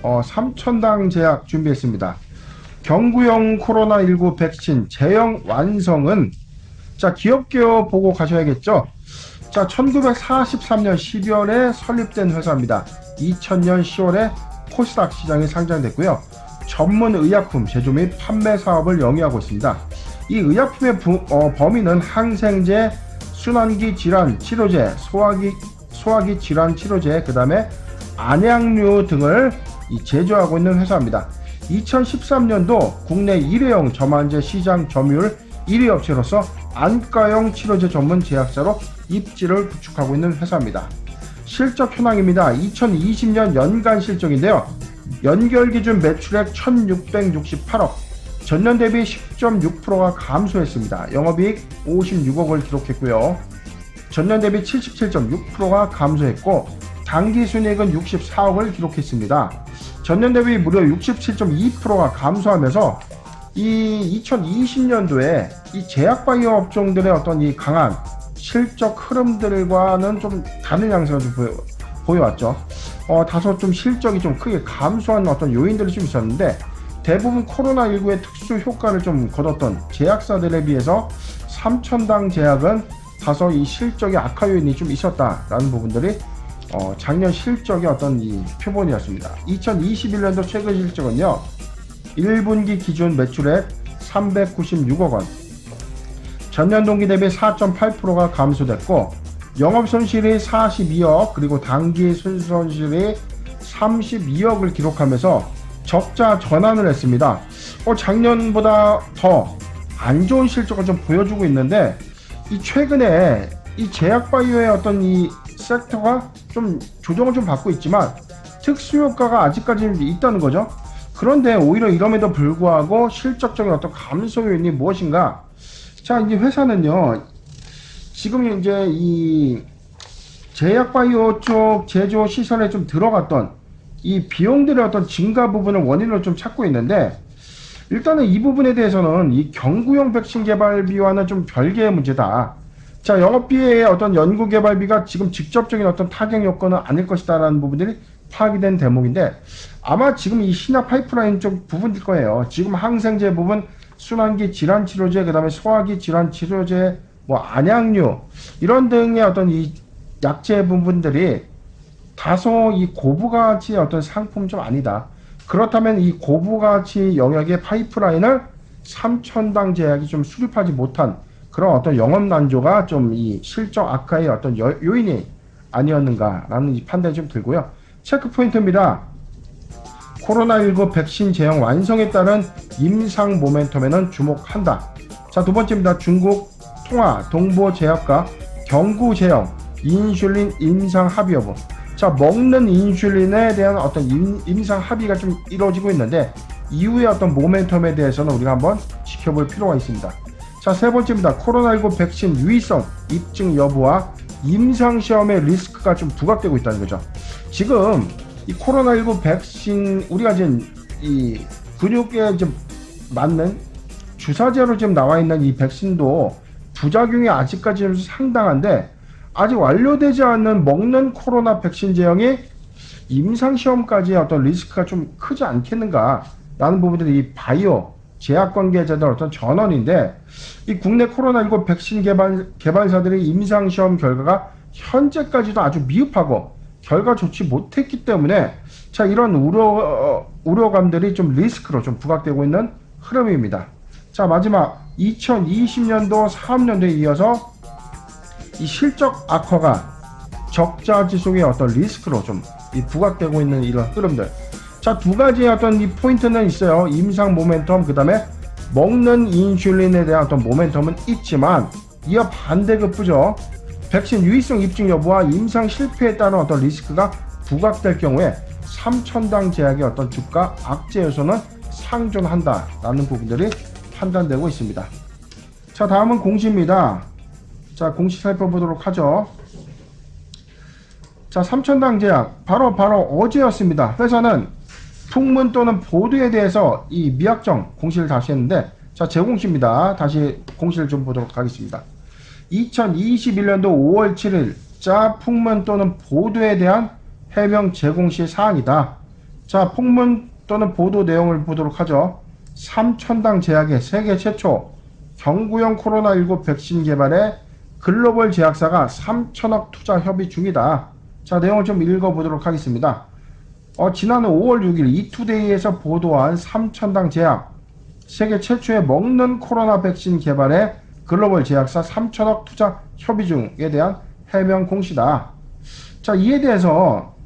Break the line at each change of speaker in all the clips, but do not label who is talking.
3,000당 제약 준비했습니다. 경구용 코로나19 백신 제형 완성은 자, 기업계어 보고 가셔야겠죠. 자, 1943년 12월에 설립된 회사입니다. 2000년 10월에 코스닥 시장에 상장됐고요. 전문 의약품 제조 및 판매 사업을 영위하고 있습니다. 이 의약품의 범위는 항생제, 순환기 질환 치료제, 소화기 질환 치료제, 그 다음에 안약류 등을 제조하고 있는 회사입니다. 2013년도 국내 일회용 점안제 시장 점유율 1위 업체로서 안과용 치료제 전문 제약사로 입지를 구축하고 있는 회사입니다. 실적 현황입니다. 2020년 연간 실적인데요. 연결 기준 매출액 1668억, 전년 대비 10.6%가 감소했습니다. 영업이익 56억을 기록했고요. 전년 대비 77.6%가 감소했고 당기순이익은 64억을 기록했습니다. 전년 대비 무려 67.2%가 감소하면서 이 2020년도에 이 제약바이오 업종들의 어떤 이 강한 실적 흐름들과는 좀 다른 양상을 좀 보여왔죠. 다소 좀 실적이 좀 크게 감소한 어떤 요인들이 좀 있었는데 대부분 코로나19의 특수 효과를 좀 거뒀던 제약사들에 비해서 3,000당 제약은 다소 이 실적의 악화 요인이 좀 있었다라는 부분들이 작년 실적의 어떤 이 표본이었습니다. 2021년도 최근 실적은요. 1분기 기준 매출액 396억 원, 전년 동기 대비 4.8%가 감소됐고 영업손실이 42억, 그리고 당기 순손실이 32억을 기록하면서 적자 전환을 했습니다. 작년보다 더 안 좋은 실적을 좀 보여주고 있는데 이 최근에 이 제약바이오의 어떤 이 섹터가 좀 조정을 좀 받고 있지만 특수효과가 아직까지 있다는 거죠. 그런데 오히려 이럼에도 불구하고 실적적인 어떤 감소 요인이 무엇인가? 자, 이제 회사는요, 지금 이제 이 제약바이오 쪽 제조 시설에 좀 들어갔던 이 비용들의 어떤 증가 부분을 원인으로 좀 찾고 있는데, 일단은 이 부분에 대해서는 이 경구용 백신 개발비와는 좀 별개의 문제다. 자, 영업비의 어떤 연구개발비가 지금 직접적인 어떤 타격 요건은 아닐 것이다라는 부분들이 파악이 된 대목인데, 아마 지금 이 신약 파이프라인 쪽 부분일 거예요. 지금 항생제 부분, 순환기 질환 치료제, 그 다음에 소화기 질환 치료제, 뭐 안약류 이런 등의 어떤 이 약재 부분들이 다소 이 고부가치의 어떤 상품 좀 아니다. 그렇다면 이 고부가치 영역의 파이프라인을 3,000당 제약이 좀 수립하지 못한 그런 어떤 영업 난조가 좀 이 실적 악화의 어떤 요인이 아니었는가라는 이 판단이 좀 들고요. 체크 포인트입니다. 코로나19 백신 제형 완성에 따른 임상 모멘텀에는 주목한다. 자, 두 번째입니다. 중국 통화 동보제약과 경구 제형 인슐린 임상 합의 여부. 자, 먹는 인슐린에 대한 어떤 임상 합의가 좀 이루어지고 있는데 이후의 어떤 모멘텀에 대해서는 우리가 한번 지켜볼 필요가 있습니다. 자, 세 번째입니다. 코로나19 백신 유의성 입증 여부와 임상시험의 리스크가 좀 부각되고 있다는 거죠. 지금 이 코로나19 백신 우리가 지금 이 근육에 좀 맞는 주사제로 지금 나와 있는 이 백신도 부작용이 아직까지 좀 상당한데 아직 완료되지 않는 먹는 코로나 백신 제형이 임상시험까지의 어떤 리스크가 좀 크지 않겠는가 라는 부분들이 이 바이오 제약 관계자들 어떤 전언인데, 이 국내 코로나19 백신 개발사들의 임상시험 결과가 현재까지도 아주 미흡하고 결과 좋지 못했기 때문에 자, 이런 우려감들이 좀 리스크로 좀 부각되고 있는 흐름입니다. 자, 마지막 2020년도 3년도에 이어서 이 실적 악화가 적자 지속의 어떤 리스크로 좀 부각되고 있는 이런 흐름들. 자, 두 가지의 어떤 이 포인트는 있어요. 임상 모멘텀, 그 다음에 먹는 인슐린에 대한 어떤 모멘텀은 있지만 이어 반대급부죠. 백신 유의성 입증 여부와 임상 실패에 따른 어떤 리스크가 부각될 경우에 3,000당 제약의 어떤 주가 악재 요소는 상존한다라는 부분들이 판단되고 있습니다. 자, 다음은 공시입니다. 자, 공시 살펴보도록 하죠. 자, 3,000당 제약 바로 어제였습니다. 회사는 풍문 또는 보도에 대해서 이 미확정 공시를 다시 했는데, 자, 재공시입니다. 다시 공시를 좀 보도록 하겠습니다. 2021년도 5월 7일 자 풍문 또는 보도에 대한 해명 재공시 사항이다. 자, 폭문 또는 보도 내용을 보도록 하죠. 삼천당 제약의 세계 최초 경구용 코로나19 백신 개발에 글로벌 제약사가 3천억 투자 협의 중이다. 자, 내용을 좀 읽어보도록 하겠습니다. 지난해 5월 6일 이투데이에서 보도한 삼천당 제약 세계 최초의 먹는 코로나 백신 개발에 글로벌 제약사 3천억 투자 협의 중에 대한 해명 공시다. 자, 이에 대해서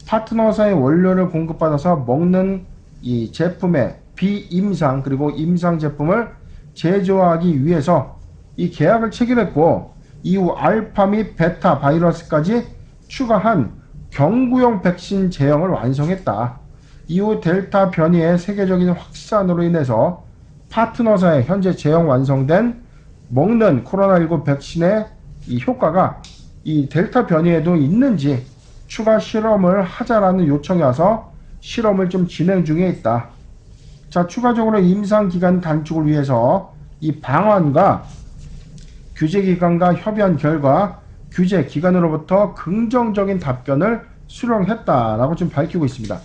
파트너사의 원료를 공급받아서 먹는 이 제품의 비임상 그리고 임상 제품을 제조하기 위해서 이 계약을 체결했고, 이후 알파 및 베타 바이러스까지 추가한 경구용 백신 제형을 완성했다. 이후 델타 변이의 세계적인 확산으로 인해서 파트너사의 현재 제형 완성된 먹는 코로나19 백신의 이 효과가 이 델타 변이에도 있는지 추가 실험을 하자라는 요청이 와서 실험을 좀 진행 중에 있다. 자, 추가적으로 임상 기간 단축을 위해서 이 방안과 규제기관과 협의한 결과 규제기관으로부터 긍정적인 답변을 수령했다라고 지금 밝히고 있습니다.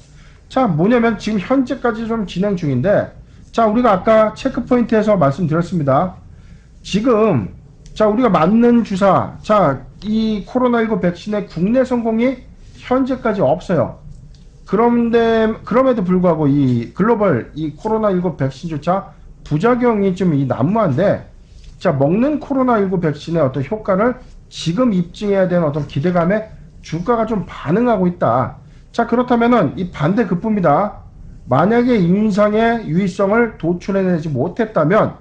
자, 뭐냐면 지금 현재까지 좀 진행 중인데, 자, 우리가 아까 체크포인트에서 말씀드렸습니다. 지금 자, 우리가 맞는 주사, 자, 이 코로나19 백신의 국내 성공이 현재까지 없어요. 그럼에도 불구하고 이 글로벌 이 코로나19 백신조차 부작용이 좀 이 난무한데, 자, 먹는 코로나19 백신의 어떤 효과를 지금 입증해야 되는 어떤 기대감에 주가가 좀 반응하고 있다. 자, 그렇다면은 이 반대급부입니다. 만약에 임상의 유의성을 도출해내지 못했다면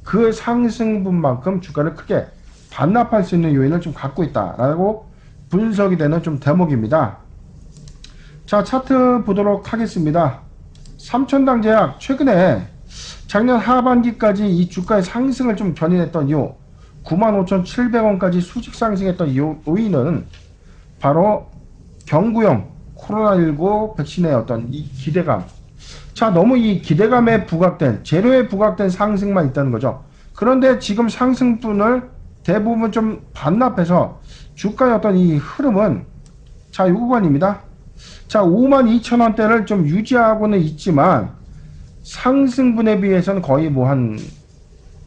그 상승분만큼 주가를 크게 반납할 수 있는 요인을 좀 갖고 있다라고 분석이 되는 좀 대목입니다. 자, 차트 보도록 하겠습니다. 삼천당 제약 최근에 작년 하반기까지 이 주가의 상승을 좀 견인했던 이유, 95,700원까지 수직 상승했던 요인은 바로 경구용 코로나19 백신의 어떤 이 기대감. 자, 너무 이 기대감에 부각된, 재료에 부각된 상승만 있다는 거죠. 그런데 지금 상승분을 대부분 좀 반납해서 주가의 어떤 이 흐름은, 자, 이 구간입니다. 자, 52,000원대를 좀 유지하고는 있지만 상승분에 비해서는 거의 뭐 한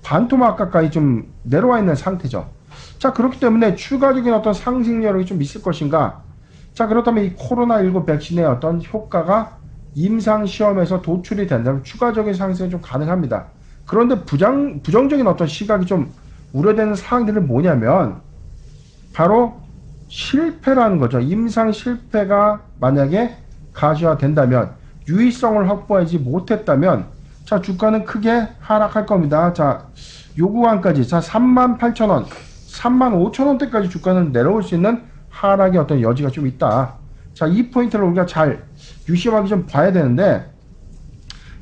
반토막 가까이 좀 내려와 있는 상태죠. 자, 그렇기 때문에 추가적인 어떤 상승 여력이 좀 있을 것인가? 자, 그렇다면 이 코로나19 백신의 어떤 효과가 임상시험에서 도출이 된다면 추가적인 상승이 좀 가능합니다. 그런데 부정적인 어떤 시각이 좀 우려되는 사항들은 뭐냐면 바로 실패라는 거죠. 임상 실패가 만약에 가시화된다면, 유의성을 확보하지 못했다면, 자, 주가는 크게 하락할 겁니다. 자, 요 구간까지, 자, 38,000원, 35,000원대까지 주가는 내려올 수 있는 하락의 어떤 여지가 좀 있다. 자, 이 포인트를 우리가 잘 유심하게 좀 봐야 되는데,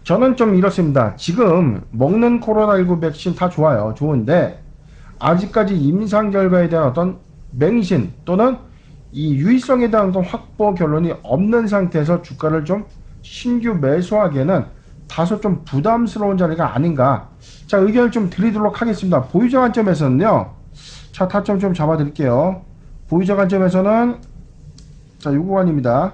저는 좀 이렇습니다. 지금 먹는 코로나19 백신 다 좋아요. 좋은데 아직까지 임상 결과에 대한 어떤 맹신 또는 이 유의성에 대한 어떤 확보 결론이 없는 상태에서 주가를 좀 신규 매수하기에는 다소 좀 부담스러운 자리가 아닌가. 자, 의견을 좀 드리도록 하겠습니다. 보유자 관점에서는요, 자, 타점 좀 잡아 드릴게요. 보유자 관점에서는, 자, 요 구간입니다.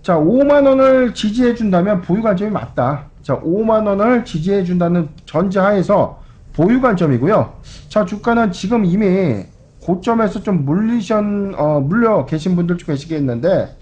자, 5만원을 지지해준다면 보유 관점이 맞다. 자, 5만원을 지지해준다는 전제하에서 보유 관점이고요. 자, 주가는 지금 이미 고점에서 좀 물려 계신 분들 좀 계시겠는데,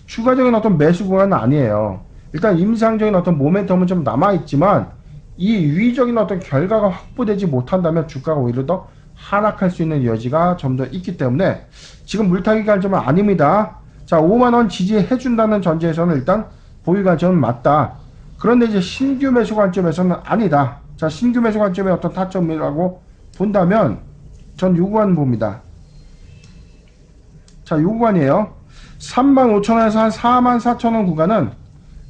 추가적인 어떤 매수 구간은 아니에요. 일단 임상적인 어떤 모멘텀은 좀 남아있지만, 이 유의적인 어떤 결과가 확보되지 못한다면 주가가 오히려 더 하락할 수 있는 여지가 좀 더 있기 때문에 지금 물타기 관점은 아닙니다. 자, 5만원 지지해준다는 전제에서는 일단 보유 관점은 맞다. 그런데 이제 신규 매수 관점에서는 아니다. 자, 신규 매수 관점의 어떤 타점이라고 본다면 전 요 구간 봅니다. 자, 요 구간이에요. 35,000원에서 한 44,000원 구간은,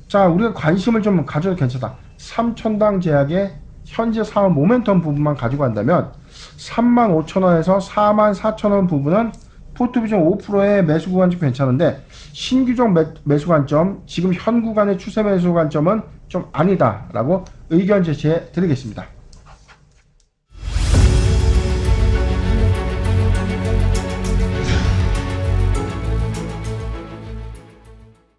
자, 우리가 관심을 좀 가져도 괜찮다. 삼천당 제약의 현재 사업 모멘텀 부분만 가지고 간다면 35,000원에서 44,000원 부분은 포트비전 5%의 매수 구간 좀 괜찮은데, 신규적 매수 관점, 지금 현 구간의 추세 매수 관점은 좀 아니다 라고 의견 제시해 드리겠습니다.